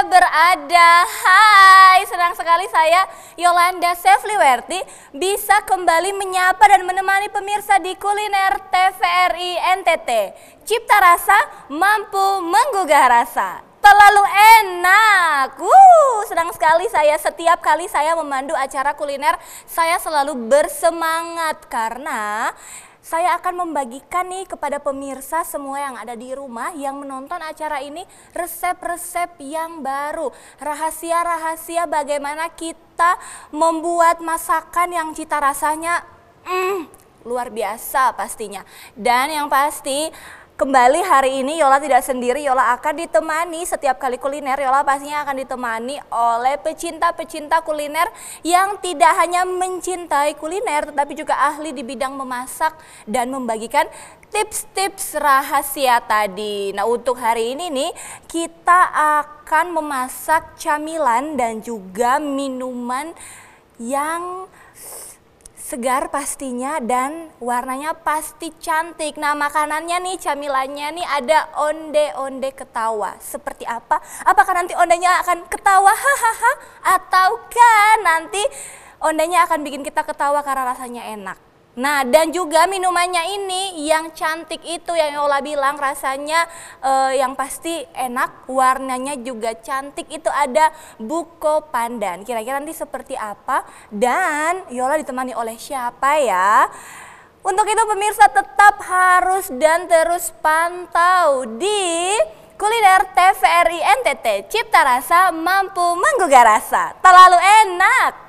berada. Hai, senang sekali saya Yolanda Sefliwerti bisa kembali menyapa dan menemani pemirsa di kuliner TVRI NTT. Cipta rasa, mampu menggugah rasa. Terlalu enak. Senang sekali saya setiap kali saya memandu acara kuliner, saya selalu bersemangat karena saya akan membagikan nih kepada pemirsa semua yang ada di rumah yang menonton acara ini resep-resep yang baru, rahasia-rahasia bagaimana kita membuat masakan yang cita rasanya luar biasa pastinya. Dan yang pasti kembali hari ini Yola tidak sendiri, Yola akan ditemani setiap kali kuliner, Yola pastinya akan ditemani oleh pecinta-pecinta kuliner yang tidak hanya mencintai kuliner tetapi juga ahli di bidang memasak dan membagikan tips-tips rahasia tadi. Nah, untuk hari ini nih kita akan memasak camilan dan juga minuman yang segar pastinya dan warnanya pasti cantik. Nah, makanannya nih, camilannya nih ada onde-onde ketawa. Seperti apa? Apakah nanti ondenya akan ketawa hahaha ataukah nanti ondenya akan bikin kita ketawa karena rasanya enak? Nah, dan juga minumannya ini yang cantik itu yang Yola bilang rasanya yang pasti enak, warnanya juga cantik, itu ada buko pandan. Kira-kira nanti seperti apa dan Yola ditemani oleh siapa ya? Untuk itu pemirsa tetap harus dan terus pantau di kuliner TVRI NTT. Cipta rasa, mampu menggugah rasa. Terlalu enak.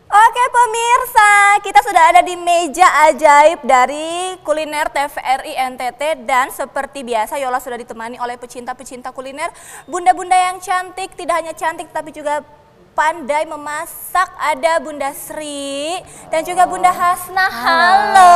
Oke pemirsa, kita sudah ada di meja ajaib dari kuliner TVRI NTT dan seperti biasa Yola sudah ditemani oleh pecinta-pecinta kuliner, bunda-bunda yang cantik, tidak hanya cantik tapi juga pandai memasak. Ada Bunda Sri dan juga Bunda Hasna. Halo,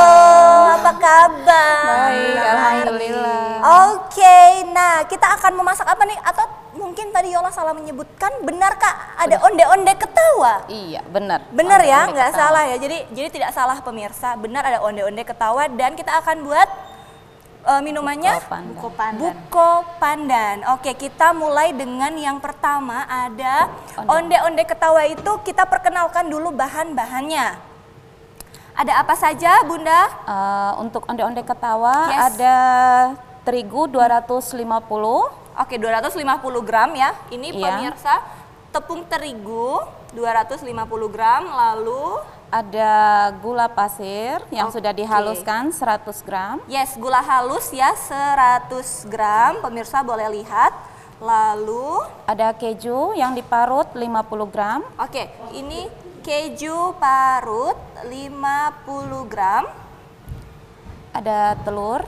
apa kabar? Baik, alhamdulillah. Oke, nah kita akan memasak apa nih? Atau mungkin tadi Yola salah menyebutkan, benarkah ada onde-onde ketawa? Iya, benar. Benar ya, nggak salah ya. Jadi tidak salah pemirsa, benar ada onde-onde ketawa dan kita akan buat minumannya buko pandan. Oke, kita mulai dengan yang pertama ada onde-onde ketawa. Itu kita perkenalkan dulu bahan-bahannya. Ada apa saja Bunda? Untuk onde-onde ketawa ada terigu 250. Oke, 250 gram ya. Ini pemirsa, tepung terigu 250 gram, lalu ada gula pasir yang sudah dihaluskan 100 gram. Yes, gula halus ya 100 gram, pemirsa boleh lihat. Lalu ada keju yang diparut 50 gram. Oke, ini keju parut 50 gram. Ada telur.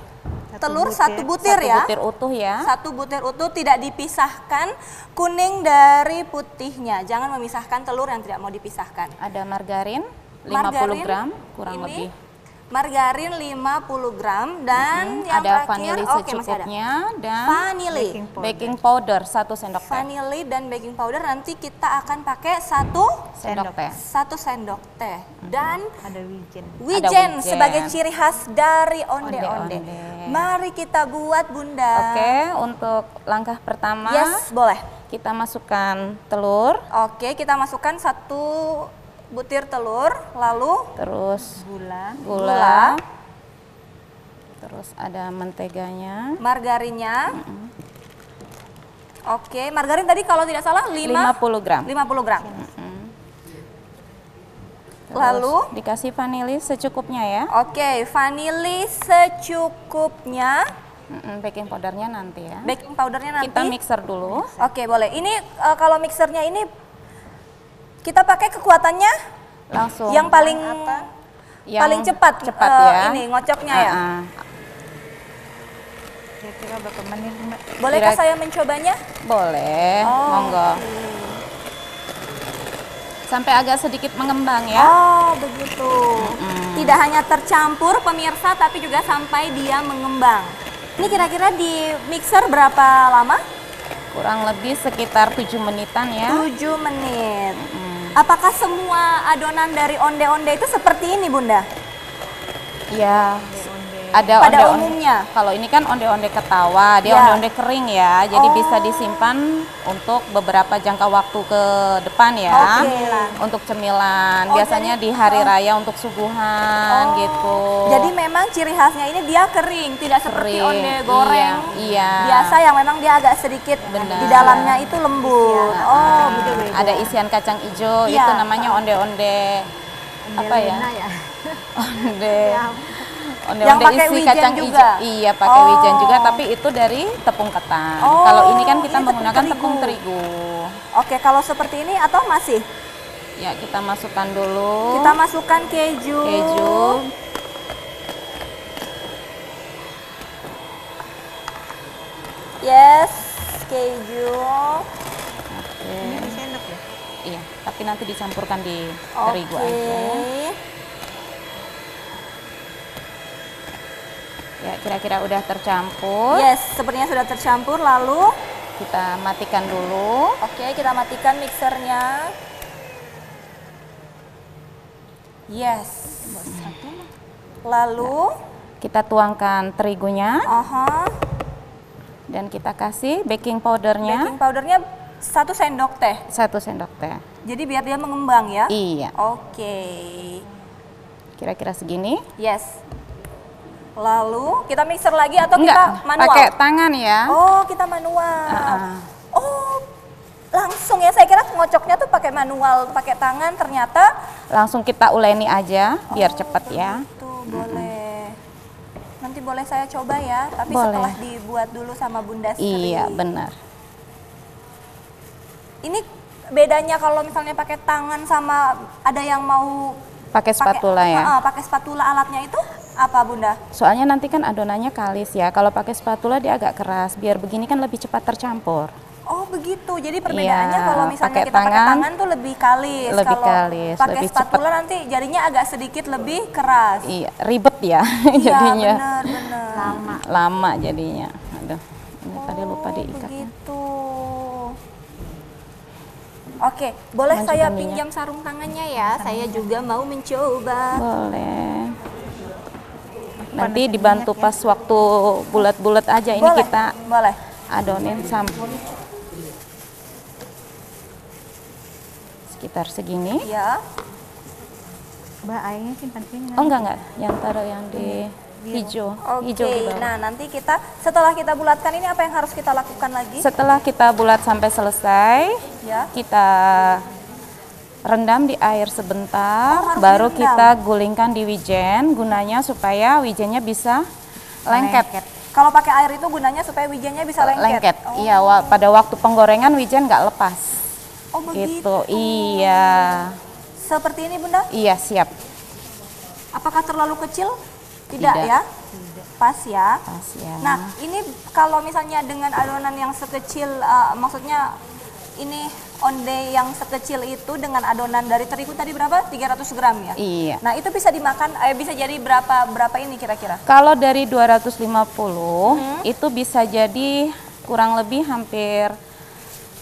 Telur satu butir ya. Satu butir utuh ya. Satu butir utuh, tidak dipisahkan kuning dari putihnya. Jangan memisahkan telur yang tidak mau dipisahkan. Ada margarin 50 gram kurang lebih. Margarin 50 gram dan yang ada terakhir vanili secukupnya dan baking powder 1 sendok teh. Vanili dan baking powder nanti kita akan pakai 1 sendok teh. 1 sendok teh. Dan ada wijen sebagai ciri khas dari onde-onde. Mari kita buat Bunda. Oke, untuk langkah pertama boleh. Kita masukkan telur. Oke, kita masukkan 1 butir telur, lalu terus gula, terus ada menteganya, margarinnya. Oke, margarin tadi kalau tidak salah 50 gram. 50 gram. Lalu dikasih vanili secukupnya ya. Oke, vanili secukupnya. Baking powdernya nanti ya. Baking powdernya nanti. Kita mixer dulu. Oke, boleh. Ini kalau mixernya ini kita pakai kekuatannya langsung yang paling cepat ya. Ini ngocoknya ya. Kira-kira berapa menit, Mbak? Bolehkah saya mencobanya? Boleh, monggo. Sampai agak sedikit mengembang ya. Oh, begitu. Tidak hanya tercampur pemirsa tapi juga sampai dia mengembang. Ini kira-kira di mixer berapa lama? Kurang lebih sekitar 7 menitan ya. 7 menit. Apakah semua adonan dari onde-onde itu seperti ini, Bunda? Ya, Ada pada onde-onde. umumnya. Kalau ini kan onde-onde ketawa, dia Ya. onde-onde kering ya, jadi bisa disimpan untuk beberapa jangka waktu ke depan ya. Oke. Untuk cemilan, Oh, biasanya jadi- di hari raya untuk suguhan gitu. Jadi memang ciri khasnya ini dia kering, tidak seperti Kering, onde goreng iya. biasa yang memang dia agak sedikit Benar. di dalamnya itu lembut. Oh, begitu. Ada isian kacang hijau, Iya. itu namanya onde-onde apa ya? Onde. Yang Onde-onde pakai isi wijen kacang juga? hijau. Iya, pakai Oh. wijen juga, tapi itu dari tepung ketan. Oh, Kalau ini kan kita ini menggunakan tepung tepung terigu. Oke, kalau seperti ini atau masih? Ya, kita masukkan dulu Kita masukkan keju. keju. Yes, keju. Oke. Iya, tapi nanti dicampurkan di terigu Oke. aja. Ya, kira-kira udah tercampur. Yes, sepertinya sudah tercampur. Lalu, Kita matikan dulu. oke, kita matikan mixernya. Yes. Lalu, Kita tuangkan terigunya aha, dan kita kasih baking powdernya baking powdernya 1 sendok teh. 1 sendok teh. Jadi biar dia mengembang ya. Iya, Oke. kira-kira segini. Yes. Lalu kita mixer lagi atau Enggak, kita manual? pakai tangan ya. Oh, kita manual. Ah. Oh, langsung ya. Saya kira ngocoknya tuh pakai manual, pakai tangan. Ternyata Langsung kita uleni aja biar cepet ya. tuh boleh. Nanti boleh saya coba ya, tapi Boleh. setelah dibuat dulu sama Bunda Sri. Iya, benar. Ini bedanya kalau misalnya pakai tangan sama ada yang mau Pakai spatula ya. pakai spatula alatnya itu apa Bunda? Soalnya nanti kan adonannya kalis ya. Kalau pakai spatula dia agak keras. Biar begini kan lebih cepat tercampur. Oh begitu, jadi perbedaannya Iya, kalau misalnya pakai kita pakai tangan, tangan tuh lebih kalis, lebih kalau kalis, pakai lebih spatula nanti jadinya agak sedikit lebih keras. Iya, ribet ya Iya jadinya. benar. Lama jadinya. Aduh, ini tadi lupa diikat. Begitu. Oke, boleh Lanjutkan saya minyak. pinjam sarung tangannya ya? Saya juga mau mencoba. Boleh. Nanti dibantu pas waktu bulat-bulat aja ini Boleh, kita boleh. adonin sampai sekitar segini. Ya. Mbak, airnya simpan sini. Oh enggak, yang taruh yang di hijau, Oke. hijau di bawah. Nah, nanti kita setelah kita bulatkan ini apa yang harus kita lakukan lagi? Setelah kita bulat sampai selesai, Ya. kita rendam di air sebentar, Oh, harus baru direndam. kita gulingkan di wijen, gunanya supaya wijennya bisa lengket. Kalau pakai air itu gunanya supaya wijennya bisa lengket. Oh. Iya, pada waktu penggorengan wijen nggak lepas. Oh, begitu. Gitu, iya. Seperti ini, Bunda? Iya, siap. Apakah terlalu kecil? Tidak, Tidak. ya? Pas ya. Pas ya. Nah, ini kalau misalnya dengan adonan yang sekecil, maksudnya ini onde yang sekecil itu dengan adonan dari terigu tadi berapa? 300 gram ya? Iya. Nah, itu bisa dimakan, bisa jadi berapa ini kira-kira? Kalau dari 250, itu bisa jadi kurang lebih hampir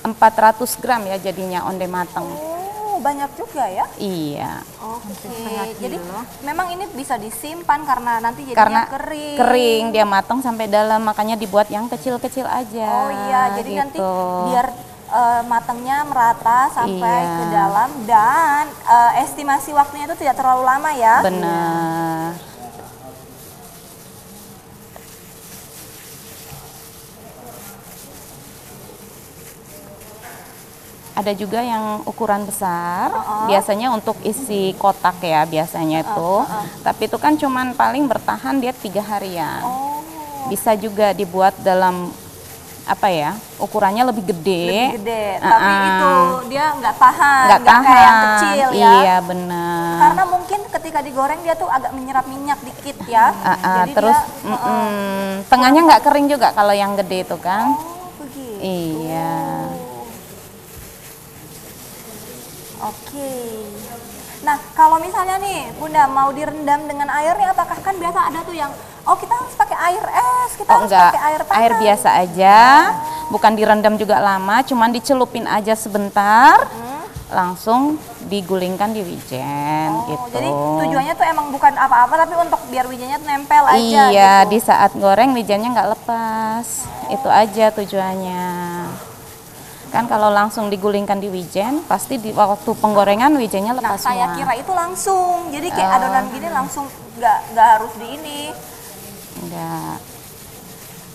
400 gram ya jadinya onde mateng. Oh, banyak juga ya? Iya. Oke, jadi memang ini bisa disimpan karena nanti Karena jadinya kering. kering, dia matang sampai dalam, makanya dibuat yang kecil-kecil aja. Oh iya, jadi nanti gitu. biar matangnya merata sampai Iya. ke dalam dan estimasi waktunya itu tidak terlalu lama ya. Benar. Ada juga yang ukuran besar, biasanya untuk isi kotak ya biasanya itu. Tapi itu kan cuman paling bertahan dia 3 harian. Oh, Bisa juga dibuat dalam apa ya, ukurannya lebih gede. lebih gede. Tapi itu dia nggak tahan, Nggak nggak kayak yang tahan. kecil ya. Iya benar. Karena mungkin ketika digoreng dia tuh agak menyerap minyak dikit ya. Jadi Terus dia, tengahnya nggak kering juga kalau yang gede itu kan. oh begitu. Iya. Oke. Nah, kalau misalnya nih Bunda mau direndam dengan air nih, apakah kan biasa ada tuh yang kita harus pakai air es, kita Oh harus enggak, pakai air panas. air biasa aja, bukan direndam juga lama, cuman dicelupin aja sebentar, langsung digulingkan di wijen gitu. Jadi tujuannya tuh emang bukan apa-apa tapi untuk biar wijennya tuh nempel aja Iya, gitu. di saat goreng wijennya nggak lepas. Itu aja tujuannya. Kan kalau langsung digulingkan di wijen, pasti di waktu penggorengan wijennya Nah, lepas saya semua. kira itu langsung. Jadi kayak adonan gini langsung nggak harus di ini.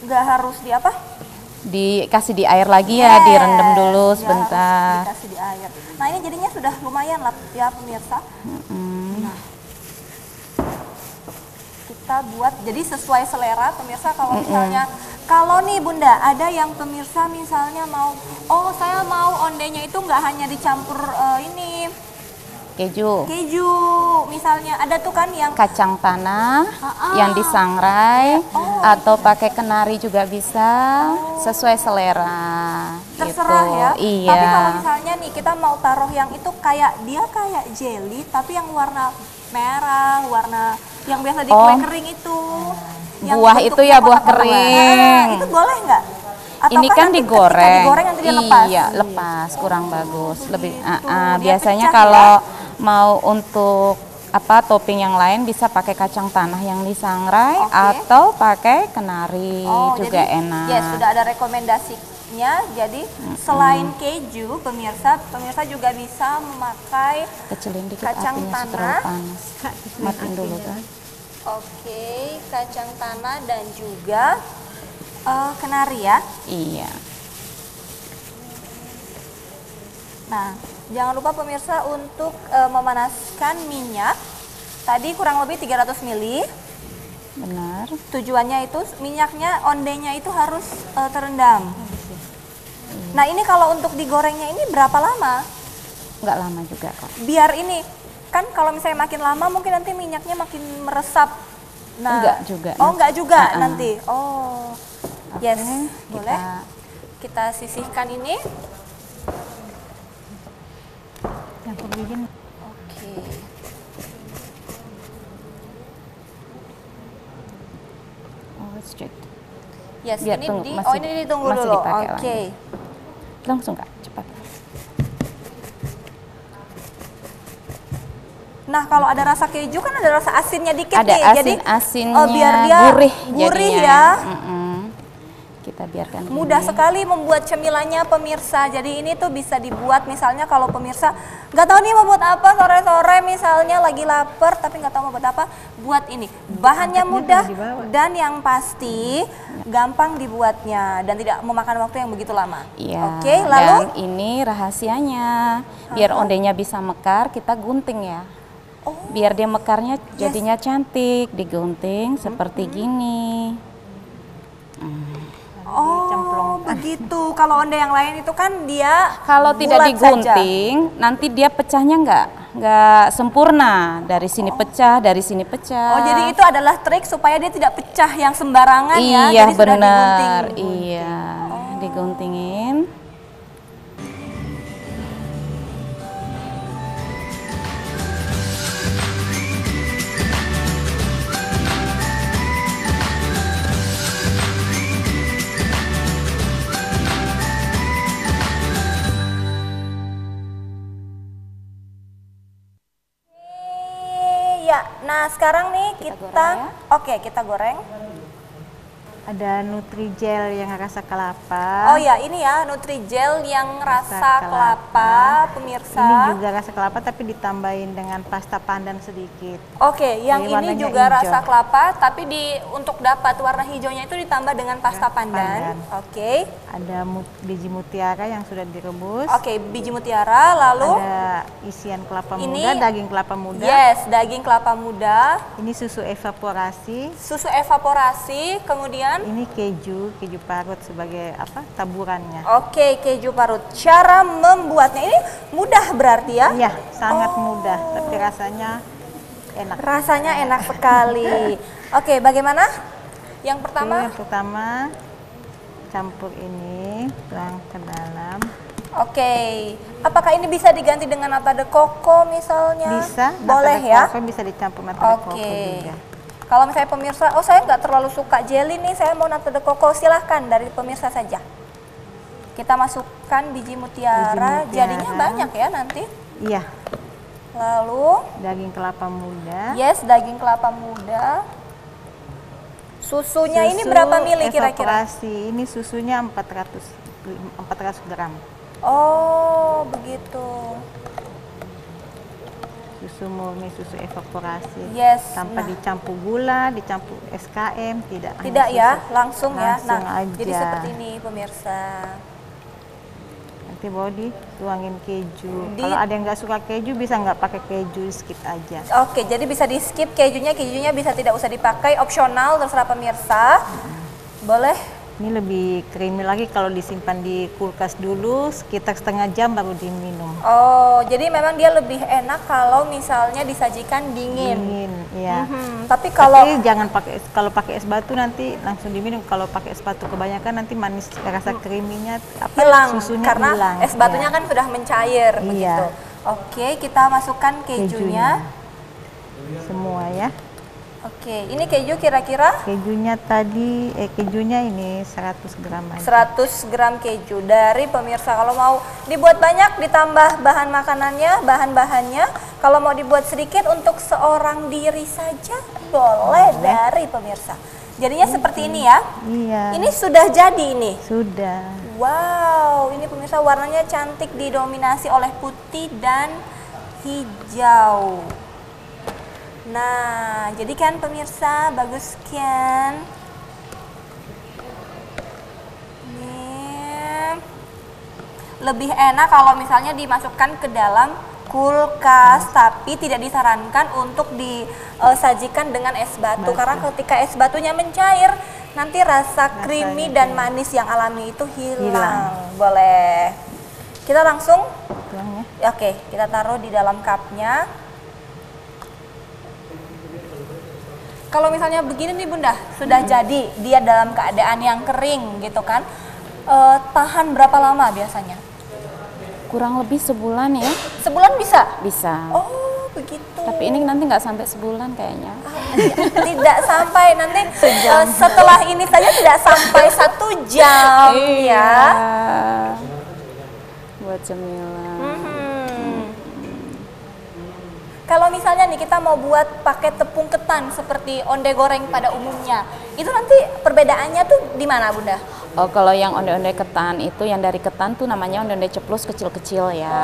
Nggak harus di apa? Dikasih di air lagi ya, direndam dulu nggak sebentar. harus dikasih di air. Nah, ini jadinya sudah lumayan lah ya pemirsa. Nah, kita buat jadi sesuai selera pemirsa. Kalau misalnya kalau nih Bunda ada yang pemirsa misalnya mau, oh saya mau ondenya itu nggak hanya dicampur ini Keju, misalnya ada tuh kan yang kacang tanah yang disangrai, atau pakai kenari juga bisa, sesuai selera. terserah gitu. ya. Iya. Tapi kalau misalnya nih kita mau taruh yang itu kayak jelly tapi yang warna merah, warna yang biasa di kue kering itu. Yang Buah itu bentuknya ya, buah kotak-kotak. kering. Itu boleh nggak? Ini kan nanti digoreng. ketika digoreng nanti dia lepas. Iya, lepas, kurang bagus. Lebih Dia biasanya pecah kalau mau untuk topping yang lain bisa pakai kacang tanah yang disangrai atau pakai kenari juga jadi, enak. Ya sudah ada rekomendasinya. Jadi selain keju, pemirsa juga bisa memakai Kecilin dikit kacang apinya, tanah. terlalu panas. Matiin dulu kan. Oke, kacang tanah dan juga kenari ya. Iya. Nah, jangan lupa pemirsa untuk memanaskan minyak. Tadi kurang lebih 300 ml. Benar. Tujuannya itu minyaknya, ondenya itu harus terendam. Nah, ini kalau untuk digorengnya ini berapa lama? Nggak lama juga kok. Biar ini, kan kalau misalnya makin lama mungkin nanti minyaknya makin meresap. Nah, Enggak juga. Oh, enggak juga Uh-uh. nanti. Oh. Oke, Yes, boleh. Kita sisihkan ini. Campur wijen. Oke. Oh, straight. Yes, Biar ini tunggu, ini ditunggu masih dulu. dipakai Oke. lagi. Langsung Kak, cepat. Nah, kalau ada rasa keju kan ada rasa asinnya dikit Ada nih. Jadi asin-asinnya, biar dia gurih ya. ya. Kita biarkan Mudah gini. sekali membuat cemilannya pemirsa. Jadi ini tuh bisa dibuat misalnya kalau pemirsa nggak tahu nih mau buat apa sore-sore misalnya lagi lapar tapi nggak tahu mau buat apa, buat ini. Bahannya mudah dan yang pasti gampang dibuatnya dan tidak memakan waktu yang begitu lama. Iya. Oke, lalu Dan ini rahasianya. Biar ondenya bisa mekar, kita gunting ya. Biar dia mekarnya jadinya cantik, digunting seperti gini. Oh, begitu. Kalau onde yang lain itu kan dia Kalau tidak bulat digunting, nanti dia pecahnya nggak sempurna. Dari sini pecah, dari sini pecah. Oh, jadi itu adalah trik supaya dia tidak pecah yang sembarangan ya. Iya Jadi sudah benar, digunting. iya diguntingin. Ya, nah sekarang nih kita goreng ya. oke, kita goreng. Ada Nutrijel yang rasa kelapa. Oh ya, ini ya Nutrijel yang rasa kelapa, pemirsa. Ini juga rasa kelapa tapi ditambahin dengan pasta pandan sedikit. Oke, yang Jadi ini warnanya juga hijau. rasa kelapa, tapi untuk dapat warna hijaunya itu ditambah dengan pasta pandan. Oke. Ada biji mutiara yang sudah direbus. Oke, biji mutiara, lalu Ada isian kelapa Ini- muda, daging kelapa muda. yes, daging kelapa muda, Ini susu evaporasi. susu evaporasi, kemudian Ini keju parut sebagai taburannya. oke, keju parut. Cara membuatnya ini mudah berarti ya? Iya, sangat mudah, tapi rasanya enak. Rasanya enak sekali. Oke, bagaimana? Yang pertama? Yang pertama campur ini, tuang ke dalam. Oke. Apakah ini bisa diganti dengan nata de coco misalnya? Bisa, Boleh nata de ya? coco bisa dicampur nata de coco Oke. juga. Kalau misalnya pemirsa, oh saya nggak terlalu suka jelly nih, saya mau nata de coco, silahkan dari pemirsa saja. Kita masukkan biji mutiara, jadinya banyak ya nanti. Iya. Lalu Daging kelapa muda. yes, daging kelapa muda. Susunya ini berapa mili kira-kira? Evaporasi ini susunya 400 gram. Oh, begitu. Susu murni, susu evaporasi. Yes. Tanpa dicampur gula, dicampur SKM, tidak. hanya Tidak ya, susu. langsung ya. Langsung Nah, jadi aja. seperti ini pemirsa. Nanti baru dituangin keju. Kalau ada yang nggak suka keju, bisa nggak pakai keju, skip aja. Oke, jadi bisa di skip kejunya bisa tidak usah dipakai, opsional, terserah pemirsa. Boleh. Ini lebih creamy lagi kalau disimpan di kulkas dulu sekitar setengah jam baru diminum. Oh, jadi memang dia lebih enak kalau misalnya disajikan dingin. Dingin, ya. Tapi kalau Tapi jangan kalau pakai es batu nanti langsung diminum. Kalau pakai es batu kebanyakan nanti manis, rasa creamy-nya hilang susunya karena hilang. es batunya ya. kan sudah mencair Iya. begitu. Oke, kita masukkan kejunya. Semua ya. Oke, ini keju kira-kira Kejunya ini 100 gram aja. 100 gram keju dari pemirsa. Kalau mau dibuat banyak ditambah bahan makanannya, bahan-bahannya. Kalau mau dibuat sedikit untuk seorang diri saja boleh dari pemirsa. Jadinya seperti ini ya. Iya. Ini sudah jadi ini. Sudah. Wow, ini pemirsa warnanya cantik didominasi oleh putih dan hijau. Nah, jadi kan pemirsa bagus kan? Nih. Lebih enak kalau misalnya dimasukkan ke dalam kulkas, tapi tidak disarankan untuk disajikan dengan es batu karena ketika es batunya mencair, nanti rasa creamy dan manis yang alami itu hilang. Boleh. Kita langsung Tuang ya. Oke, kita taruh di dalam cupnya. Kalau misalnya begini nih Bunda, sudah jadi dia dalam keadaan yang kering gitu kan, tahan berapa lama biasanya? Kurang lebih sebulan ya. Sebulan bisa? Bisa. Oh begitu. Tapi ini nanti nggak sampai sebulan kayaknya. Tidak sampai nanti setelah ini saja tidak sampai 1 jam ya. Buat cemilan. Kalau misalnya nih kita mau buat pakai tepung ketan seperti onde goreng pada umumnya, itu nanti perbedaannya tuh di mana Bunda? Oh, kalau yang onde-onde ketan itu yang dari ketan tuh namanya onde-onde ceplus kecil-kecil ya.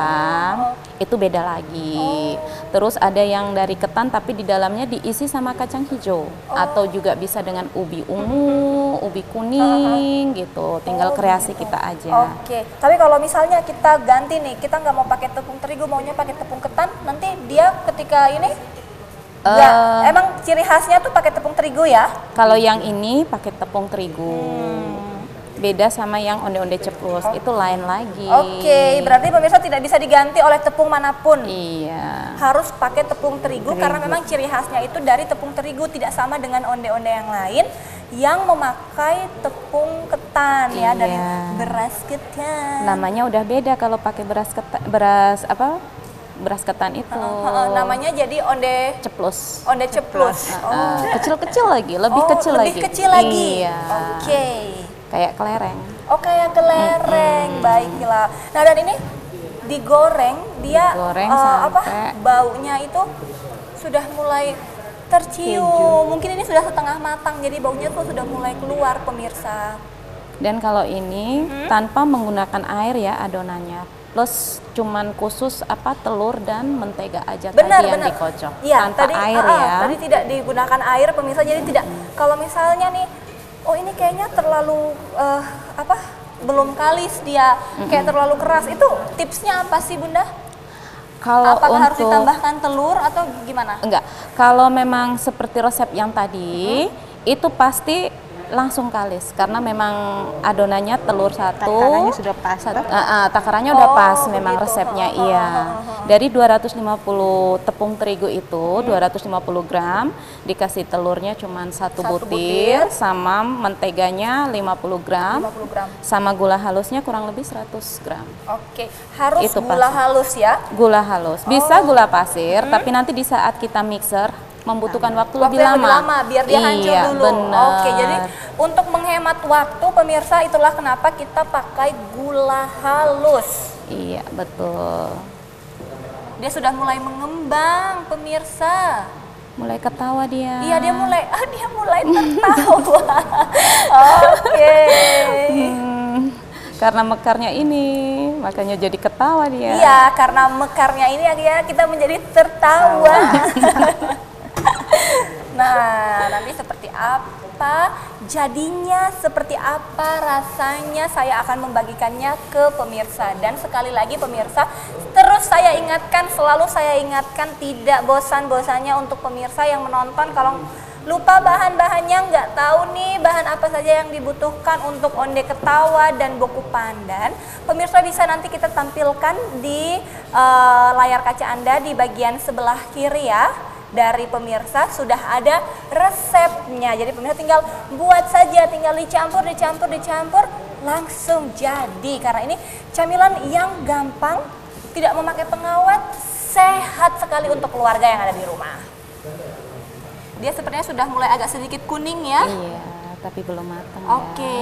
Itu beda lagi. Terus ada yang dari ketan tapi di dalamnya diisi sama kacang hijau atau juga bisa dengan ubi ungu, ubi kuning gitu. Tinggal kreasi kita aja. Oke. Tapi kalau misalnya kita ganti nih, kita nggak mau pakai tepung terigu, maunya pakai tepung ketan, nanti dia ketika ini emang ciri khasnya tuh pakai tepung terigu ya? Kalau yang ini pakai tepung terigu. Beda sama yang onde-onde ceplus, itu lain lagi. Oke, berarti pemirsa tidak bisa diganti oleh tepung manapun. Iya. Harus pakai tepung terigu karena memang ciri khasnya itu dari tepung terigu, tidak sama dengan onde-onde yang lain yang memakai tepung ketan ya, dari beras ketan. Namanya udah beda kalau pakai beras ketan itu. Namanya jadi onde ceplus. Onde ceplus. Kecil-kecil lagi, lebih kecil lagi. Lebih kecil lagi. Iya. Oke. Kayak kelereng. Oh, kayak kelereng. Baiklah. Nah, dan ini digoreng, dia sampai baunya itu sudah mulai tercium. Mungkin ini sudah setengah matang, jadi baunya tuh sudah mulai keluar pemirsa. Dan kalau ini tanpa menggunakan air ya adonannya, plus cuman khusus telur dan mentega aja tadi yang dikocok, tanpa air ya. Tadi tidak digunakan air pemirsa, jadi tidak. Kalau misalnya nih, oh ini kayaknya terlalu belum kalis dia, kayak terlalu keras. Itu tipsnya apa sih Bunda? Kalau apakah harus ditambahkan telur atau gimana? Enggak. Kalau memang seperti resep yang tadi, itu pasti langsung kalis karena memang adonannya telur satu. Takarannya sudah pas. Takarannya udah pas memang resepnya iya. Dari 250 tepung terigu itu 250 gram dikasih telurnya cuma satu butir sama menteganya 50 gram. Sama gula halusnya kurang lebih 100 gram. Oke, harus gula halus ya? Gula halus. Bisa gula pasir, tapi nanti di saat kita mixer membutuhkan waktu Waktu lebih yang lama. biar dia hancur Iya, dulu. bener. Oke, jadi untuk menghemat waktu pemirsa, itulah kenapa kita pakai gula halus. Iya, betul. Dia sudah mulai mengembang pemirsa. Mulai ketawa dia. Iya, dia mulai tertawa. Oke. Karena mekarnya ini, makanya jadi ketawa dia. Iya, karena mekarnya ini ya kita menjadi tertawa. Nah, nanti seperti apa jadinya, seperti apa rasanya, saya akan membagikannya ke pemirsa. Dan sekali lagi pemirsa, terus saya ingatkan, selalu saya ingatkan, tidak bosan-bosannya untuk pemirsa yang menonton, kalau lupa bahan-bahannya, nggak tahu nih bahan apa saja yang dibutuhkan untuk onde ketawa dan boku pandan, pemirsa bisa nanti kita tampilkan di layar kaca Anda di bagian sebelah kiri ya. Dari pemirsa sudah ada resepnya, jadi pemirsa tinggal buat saja, tinggal dicampur, langsung jadi. Karena ini camilan yang gampang, tidak memakai pengawet, sehat sekali untuk keluarga yang ada di rumah. Dia sepertinya sudah mulai agak sedikit kuning ya. Iya, tapi belum matang. Oke.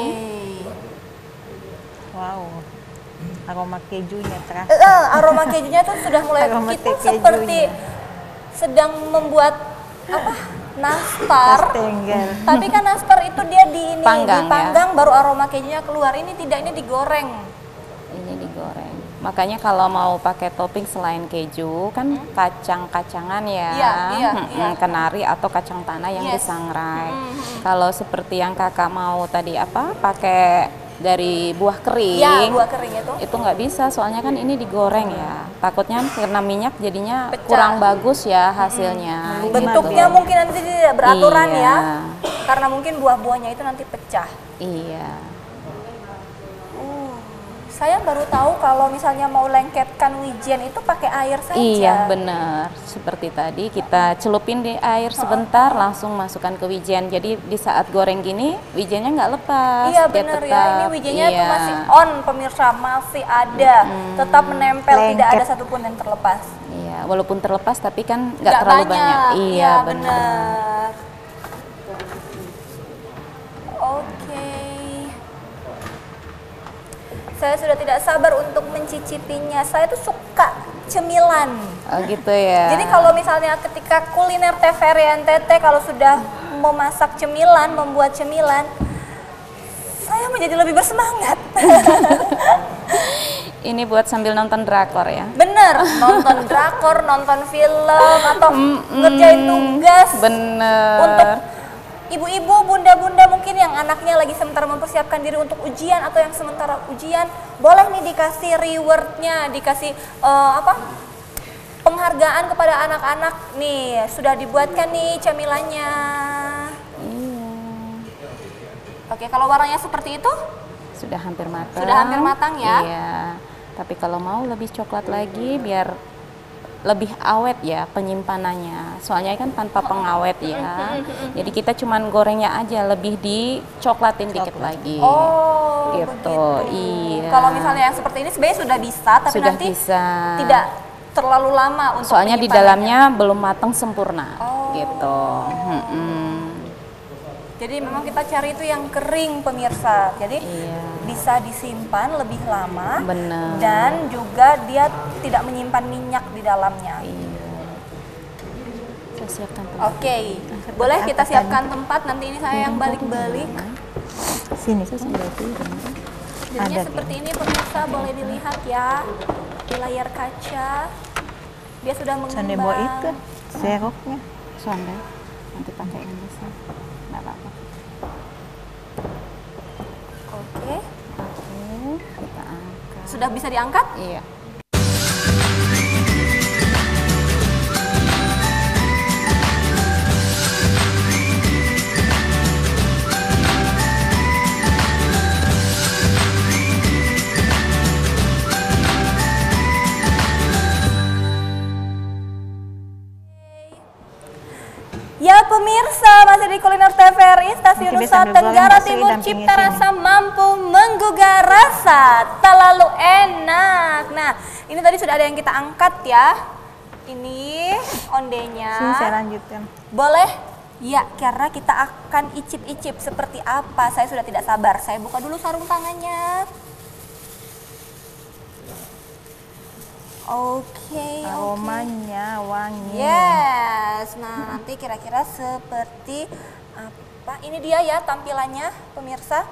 Wow, aroma kejunya terasa. Aroma kejunya tuh sudah mulai, Aroma kita kejunya. seperti sedang membuat apa? Nastar. Kastengel. Tapi kan nastar itu dia Panggang, dipanggang baru aroma kejunya keluar. Ini tidak, ini digoreng. Ini digoreng. Makanya kalau mau pakai topping selain keju kan kacang-kacangan ya, Iya. kenari atau kacang tanah yang Yes. disangrai. Kalau seperti yang kakak mau tadi apa, pakai dari buah kering, Ya, buah kering itu. nggak bisa, soalnya kan ini digoreng ya. Takutnya karena minyak jadinya Pecah. kurang bagus ya hasilnya. gitu. Bentuknya mungkin nanti tidak beraturan Iya. ya. Karena mungkin buah-buahnya itu nanti pecah. Iya. Saya baru tahu kalau misalnya mau lengketkan wijen itu pakai air saja. Iya benar, seperti tadi kita celupin di air sebentar, langsung masukkan ke wijen. Jadi di saat goreng gini wijennya nggak lepas. Iya dia benar ya, tetap, ini wijennya iya. tuh masih on pemirsa, masih ada, tetap menempel, tidak ada Lengket. satupun yang terlepas. Iya, walaupun terlepas tapi kan nggak Nggak terlalu banyak. Iya Iya benar. benar. Oke. Saya sudah tidak sabar untuk mencicipinya. Saya tuh suka cemilan. Oh gitu ya. Jadi kalau misalnya ketika kuliner TVRI NTT kalau sudah memasak cemilan, membuat cemilan, saya menjadi lebih bersemangat. Ini buat sambil nonton drakor ya. Bener, nonton drakor, nonton film, atau ngerjain tugas. Bener. Untuk ibu-ibu, bunda-bunda mungkin yang anaknya lagi sementara mempersiapkan diri untuk ujian atau yang sementara ujian, boleh nih dikasih rewardnya, dikasih penghargaan kepada anak-anak. Nih, sudah dibuatkan nih camilannya. Iya. Oke, kalau warnanya seperti itu, Sudah hampir matang. Sudah hampir matang ya? Iya. Tapi kalau mau lebih coklat lagi biar lebih awet ya penyimpanannya. Soalnya kan tanpa pengawet ya. Jadi kita cuman gorengnya aja, lebih dicoklatin dikit lagi. oh Gitu, begitu. iya. Kalau misalnya yang seperti ini sebenarnya sudah bisa, tapi Sudah nanti bisa. tidak terlalu lama untuk Soalnya di penyimpanannya. dalamnya belum matang sempurna. Oh. Gitu. Jadi memang kita cari itu yang kering pemirsa. Jadi Iya. bisa disimpan lebih lama. Bener. Dan juga dia tidak menyimpan minyak di dalamnya. Iya. Saya siapkan tempat. Oke, boleh kita siapkan tempat, nanti ini saya yang balik-balik. Sini. Saya sambil tidur. Jadinya Ada, seperti ini pemirsa, boleh dilihat ya di layar kaca. Dia sudah Sonde bawa itu mengembang. seroknya. Sonde. Nanti pakai yang besar. Nggak apa-apa. Oke, Oke, kita angkat. sudah bisa diangkat? Iya. Ya pemirsa, masih di Kuliner TVRI Stasiun Nanti Nusa sambil Tenggara goreng, Timur, kasih Cipta dampingnya Rasa mampu menggugah rasa, terlalu enak. Nah, ini tadi sudah ada yang kita angkat ya. Ini, ondenya. Sini saya lanjutkan. Boleh? Ya, karena kita akan icip-icip seperti apa. Saya sudah tidak sabar. Saya buka dulu sarung tangannya. Oke. Aromanya wangi. Yes. Nah, nanti kira-kira seperti apa? Ini dia ya tampilannya, pemirsa.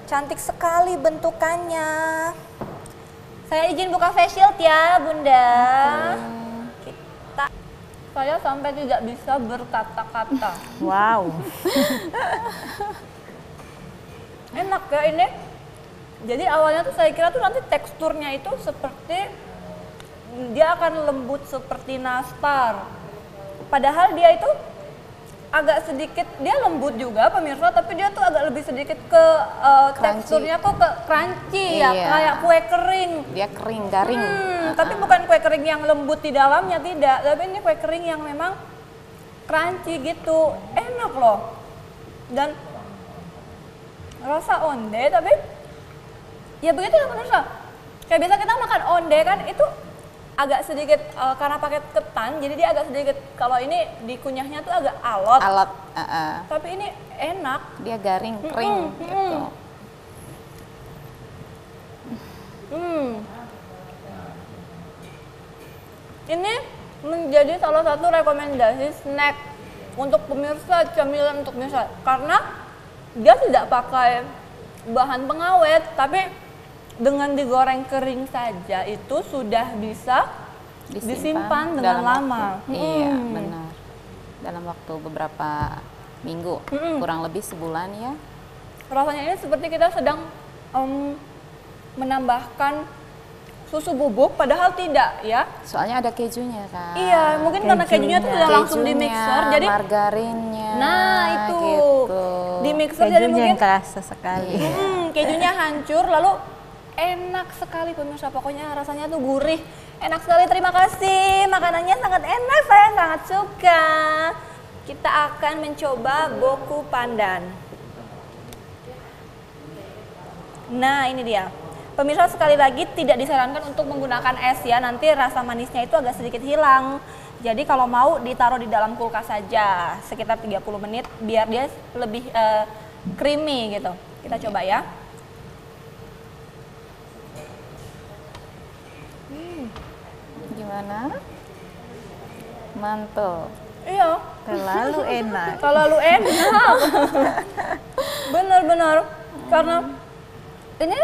Cantik sekali bentukannya. Saya izin buka face shield ya, Bunda. Saya sampai tidak bisa berkata-kata. Wow. Enak ya ini. Jadi awalnya tuh saya kira tuh nanti teksturnya itu seperti dia akan lembut seperti nastar. Padahal dia itu agak sedikit, dia lembut juga pemirsa, tapi dia tuh agak lebih sedikit ke teksturnya tuh ke crunchy ya, Iya. kayak kue kering. Dia kering, garing. Tapi bukan kue kering yang lembut di dalamnya, tidak. Tapi ini kue kering yang memang crunchy gitu. Enak loh. Dan rasa onde tapi ya begitu ya pemirsa. Kayak biasa kita makan onde kan itu agak sedikit karena pakai ketan, jadi dia agak sedikit, kalau ini dikunyahnya tuh agak alot. Alot. Tapi ini enak. Dia garing, kering gitu. Ini menjadi salah satu rekomendasi snack untuk pemirsa, camilan untuk pemirsa, karena dia tidak pakai bahan pengawet, tapi dengan digoreng kering saja itu sudah bisa disimpan dengan lama. Iya, benar. Dalam waktu beberapa minggu, kurang lebih sebulan ya. Rasanya ini seperti kita sedang menambahkan susu bubuk, padahal tidak ya. Soalnya ada kejunya kan. Iya, mungkin karena kejunya tuh sudah langsung di mixer, jadi margarinnya. nah itu gitu. di mixer Kejunya jadi mungkin yang terasa sekali. kejunya hancur, lalu enak sekali pemirsa, pokoknya rasanya tuh gurih, enak sekali. Terima kasih, makanannya sangat enak, saya sangat suka. Kita akan mencoba boku pandan. Nah ini dia. Pemirsa, sekali lagi tidak disarankan untuk menggunakan es ya, nanti rasa manisnya itu agak sedikit hilang. Jadi kalau mau ditaruh di dalam kulkas saja sekitar 30 menit biar dia lebih creamy gitu. Kita coba ya. Gimana? Mantul. Iya. Terlalu enak. Terlalu enak. Bener-bener. Karena ini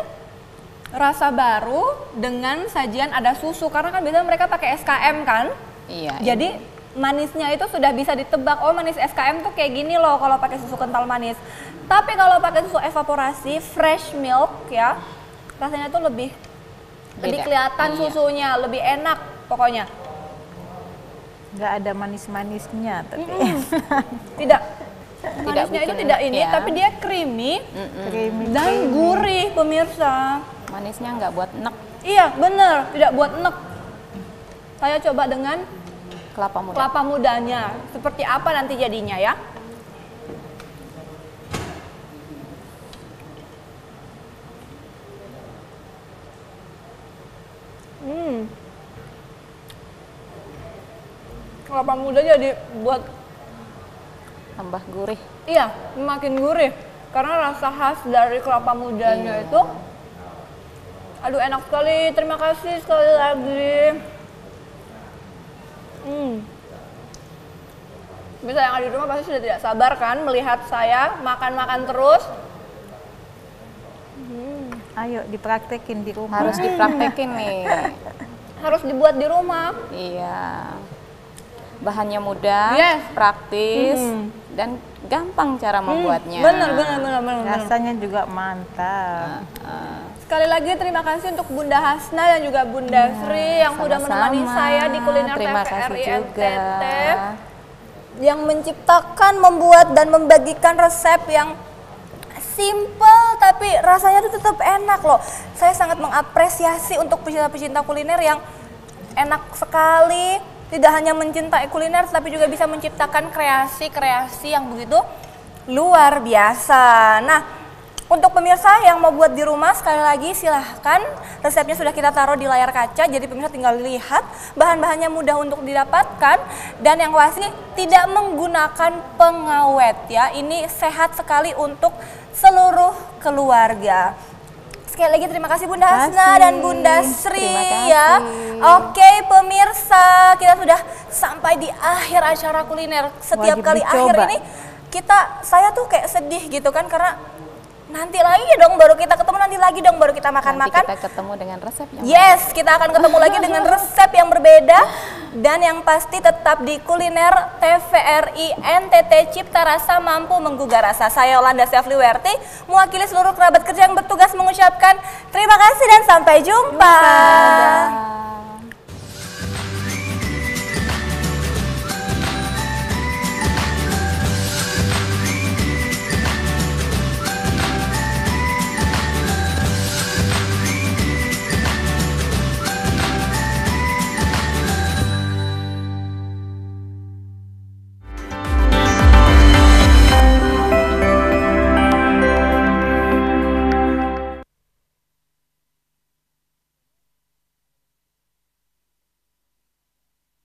rasa baru dengan sajian ada susu. Karena kan biasanya mereka pakai SKM kan. Iya. Jadi manisnya itu sudah bisa ditebak. Oh manis SKM tuh kayak gini loh kalau pakai susu kental manis. Tapi kalau pakai susu evaporasi fresh milk ya, rasanya tuh lebih kelihatan Iya. susunya, lebih enak pokoknya. Nggak ada manis-manisnya tapi Tidak. Manisnya itu bikin tidak ini, ya. tapi dia creamy creamy. dan gurih pemirsa. Manisnya nggak buat enek. Iya bener, tidak buat enek. Saya coba dengan Kelapa muda. kelapa mudanya. Seperti apa nanti jadinya ya? Kelapa muda jadi buat Tambah gurih. iya makin gurih karena rasa khas dari kelapa mudanya itu. Aduh enak sekali. Terima kasih sekali lagi. Bisa yang ada di rumah pasti sudah tidak sabar kan melihat saya makan-makan terus. Ayo dipraktekin di rumah. Harus dipraktekin nih. Harus dibuat di rumah. Iya. Bahannya mudah, Yes. praktis, dan gampang cara membuatnya. Bener. Rasanya juga mantap. Sekali lagi terima kasih untuk Bunda Hasna dan juga Bunda Sri yang sudah menemani Sama-sama. saya di kuliner Terima TVRI kasih juga. NTT, yang menciptakan, membuat dan membagikan resep yang simple tapi rasanya tuh tetap enak loh. Saya sangat mengapresiasi untuk pecinta-pecinta kuliner yang enak sekali. Tidak hanya mencintai kuliner tapi juga bisa menciptakan kreasi-kreasi yang begitu luar biasa. Nah, Untuk pemirsa yang mau buat di rumah, sekali lagi silahkan, resepnya sudah kita taruh di layar kaca, jadi pemirsa tinggal lihat, bahan-bahannya mudah untuk didapatkan, dan yang pasti tidak menggunakan pengawet ya, ini sehat sekali untuk seluruh keluarga. Sekali lagi terima kasih Bunda Hasna dan Bunda Sri ya. Oke pemirsa, kita sudah sampai di akhir acara kuliner. Setiap kali akhir ini saya tuh kayak sedih gitu kan, karena nanti lagi dong baru kita ketemu, nanti lagi dong baru kita makan-makan. Nanti kita ketemu dengan resep yang kita akan ketemu lagi dengan resep yang berbeda. Dan yang pasti tetap di kuliner TVRI NTT, Cipta Rasa Mampu Menggugah Rasa. Saya Yolanda Sefliwerti, mewakili seluruh kerabat kerja yang bertugas mengucapkan terima kasih dan sampai jumpa.